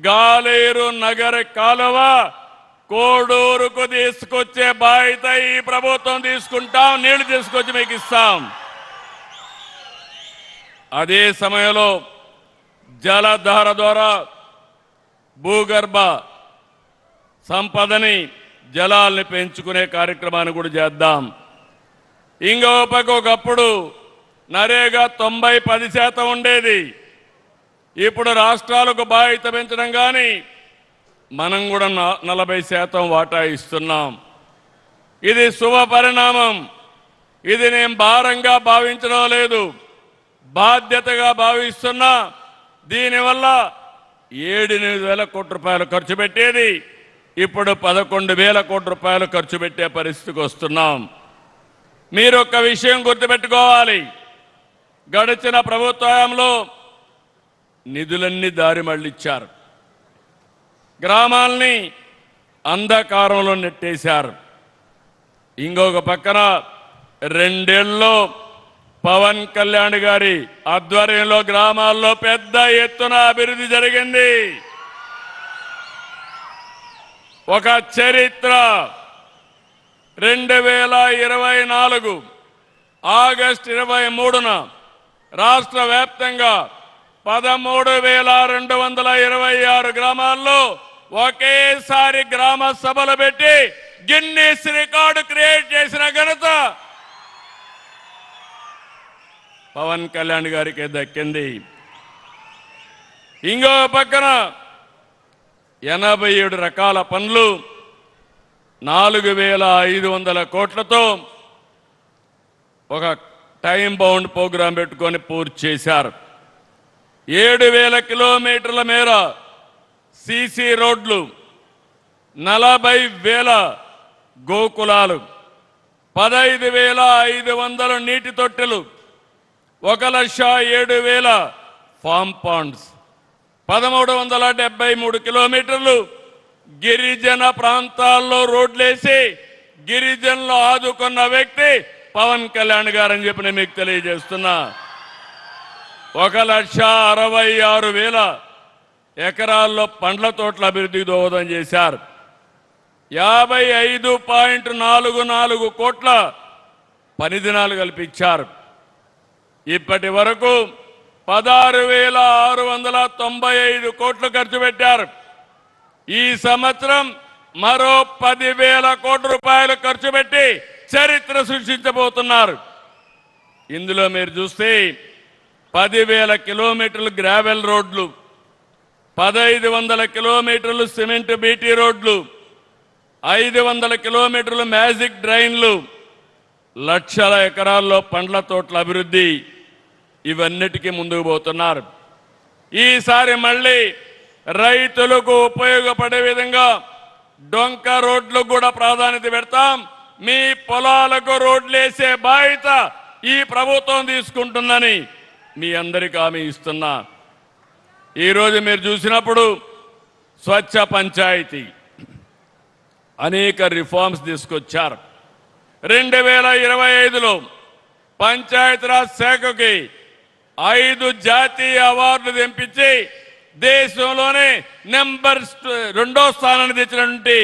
గాలేరు నగర కాలువ కోడూరుకు తీసుకొచ్చే బాధ్యత ఈ ప్రభుత్వం తీసుకుంటాం. నీళ్లు తీసుకొచ్చి మీకు ఇస్తాం. అదే సమయంలో జలధార ద్వారా భూగర్భ సంపదని జలాల్ని పెంచుకునే కార్యక్రమాన్ని కూడా చేద్దాం. ఇంకో పక్క ఒకప్పుడు నరేగా 90-10% ఉండేది. ఇప్పుడు రాష్ట్రాలకు బాధ్యత పెంచడం కానీ మనం కూడా 40% వాటా ఇస్తున్నాం. ఇది శుభ పరిణామం. ఇది నేను భారంగా భావించడం లేదు, బాధ్యతగా భావిస్తున్నా. దీనివల్ల 7-8 కోట్ల రూపాయలు ఖర్చు పెట్టేది ఇప్పుడు 11,000 కోట్ల రూపాయలు ఖర్చు పెట్టే పరిస్థితికి వస్తున్నాం. మీరు ఒక విషయం గుర్తుపెట్టుకోవాలి. గడిచిన ప్రభుత్వంలో నిధులన్నీ దారి మళ్లించారు. గ్రామాల్ని అంధకారంలో నెట్టేశారు. ఇంకొక పక్కన 2 ఏళ్లలో పవన్ కళ్యాణ్ గారి ఆధ్వర్యంలో గ్రామాల్లో పెద్ద ఎత్తున అభివృద్ధి జరిగింది. ఒక చరిత్ర. 2024 ఆగస్టు 23న రాష్ట్ర వ్యాప్తంగా 13,226 గ్రామాల్లో ఒకేసారి గ్రామ సభలు పెట్టి గిన్నీస్ రికార్డు క్రియేట్ చేసిన ఘనత పవన్ కళ్యాణ్ గారికి దక్కింది. ఇంకో పక్కన 87 రకాల పనులు 4,500 కోట్లతో ఒక టైం బౌండ్ ప్రోగ్రాం పెట్టుకొని పూర్తి చేశారు. 7,000 కిలోమీటర్ల మేర సీసీ రోడ్లు, 40,000 గోకులాలు, 15,500 నీటి తొట్టెలు, 1,07,000 ఫామ్ పాండ్స్, 1,373 కిలోమీటర్లు గిరిజన ప్రాంతాల్లో రోడ్లేసి గిరిజనులు ఆదుకున్న వ్యక్తి పవన్ కళ్యాణ్ గారని చెప్పి నేను మీకు తెలియజేస్తున్నా. 1,66,000 ఎకరాల్లో పండ్ల తోటల అభివృద్ధికి దోహదం చేశారు. 55.44 కోట్ల పని దినాలు కల్పించారు. ఇప్పటి వరకు 16,695 కోట్లు ఖర్చు పెట్టారు. ఈ సంవత్సరం మరో 10,000 కోట్ల రూపాయలు ఖర్చు పెట్టి చరిత్ర సృష్టించబోతున్నారు. ఇందులో మీరు చూస్తే 10,000 కిలోమీటర్లు గ్రావెల్ రోడ్లు, 1,500 కిలోమీటర్లు సిమెంట్ బీటీ రోడ్లు, 500 కిలోమీటర్లు మ్యాజిక్ డ్రైన్లు, లక్షల ఎకరాల్లో పండ్ల తోటల అభివృద్ధి, ఇవన్నిటికీ ముందుకు పోతున్నారు. ఈసారి మళ్ళీ రైతులకు ఉపయోగపడే విధంగా డొంక రోడ్లకు కూడా ప్రాధాన్యత పెడతాం. మీ పొలాలకు రోడ్లు వేసే బాధ్యత ఈ ప్రభుత్వం తీసుకుంటుందని మీ అందరికీ హామీ ఇస్తున్నా. ఈరోజు మీరు చూసినప్పుడు స్వచ్ఛ పంచాయతీ అనేక రిఫార్మ్స్ తీసుకొచ్చారు. 2025లో పంచాయతీరాజ్ శాఖకి 5 జాతీయ అవార్డులు తెప్పించి దేశంలోనే నెంబర్ 2వ స్థానాన్ని తెచ్చినటువంటి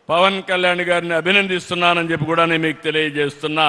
పవన్ కళ్యాణ్ గారిని అభినందిస్తున్నానని చెప్పి కూడా నేను మీకు తెలియజేస్తున్నా.